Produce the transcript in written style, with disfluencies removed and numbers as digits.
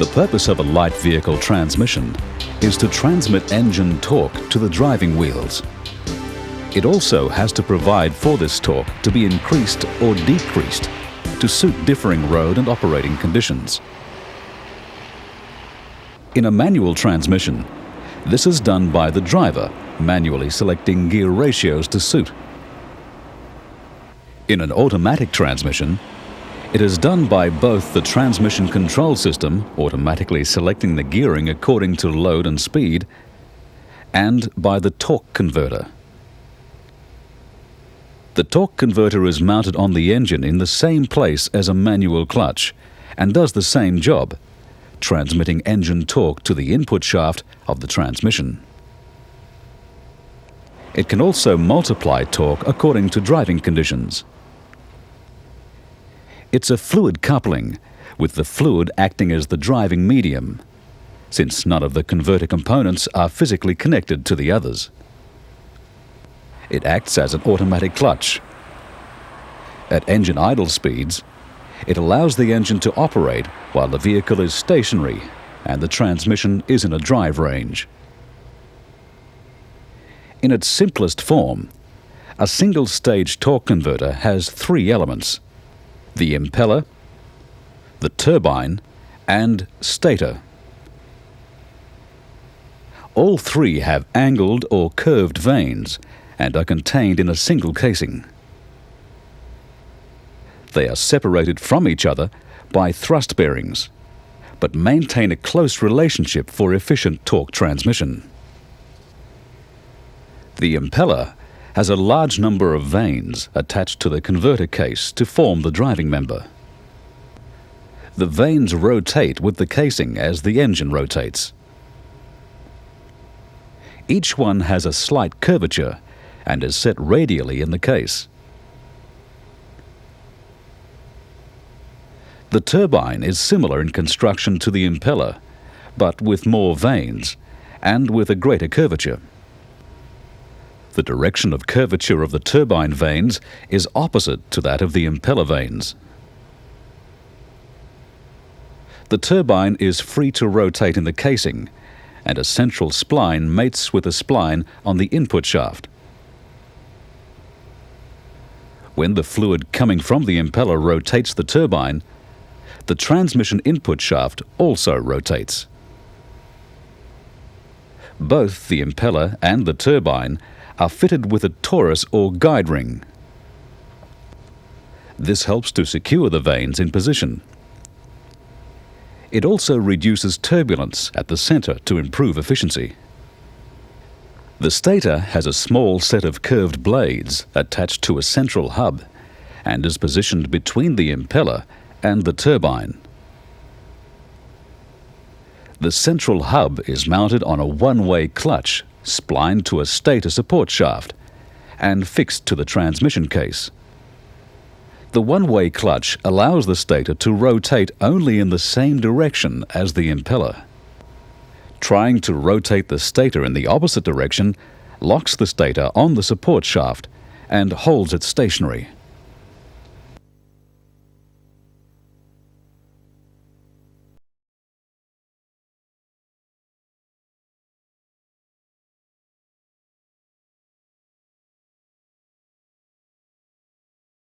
The purpose of a light vehicle transmission is to transmit engine torque to the driving wheels. It also has to provide for this torque to be increased or decreased to suit differing road and operating conditions. In a manual transmission, this is done by the driver manually selecting gear ratios to suit. In an automatic transmission, it is done by both the transmission control system automatically selecting the gearing according to load and speed, and by the torque converter. The torque converter is mounted on the engine in the same place as a manual clutch and does the same job, transmitting engine torque to the input shaft of the transmission. It can also multiply torque according to driving conditions. It's a fluid coupling, with the fluid acting as the driving medium, since none of the converter components are physically connected to the others. It acts as an automatic clutch. At engine idle speeds, it allows the engine to operate while the vehicle is stationary and the transmission is in a drive range. In its simplest form, a single-stage torque converter has three elements: the impeller, the turbine, and stator. All three have angled or curved vanes and are contained in a single casing. They are separated from each other by thrust bearings, but maintain a close relationship for efficient torque transmission. The impeller has a large number of vanes attached to the converter case to form the driving member. The vanes rotate with the casing as the engine rotates. Each one has a slight curvature and is set radially in the case. The turbine is similar in construction to the impeller, but with more vanes and with a greater curvature. The direction of curvature of the turbine vanes is opposite to that of the impeller vanes. The turbine is free to rotate in the casing, and a central spline mates with a spline on the input shaft. When the fluid coming from the impeller rotates the turbine, the transmission input shaft also rotates. Both the impeller and the turbine are fitted with a torus or guide ring. This helps to secure the vanes in position. It also reduces turbulence at the center to improve efficiency. The stator has a small set of curved blades attached to a central hub and is positioned between the impeller and the turbine. The central hub is mounted on a one-way clutch splined to a stator support shaft and fixed to the transmission case. The one-way clutch allows the stator to rotate only in the same direction as the impeller. Trying to rotate the stator in the opposite direction locks the stator on the support shaft and holds it stationary.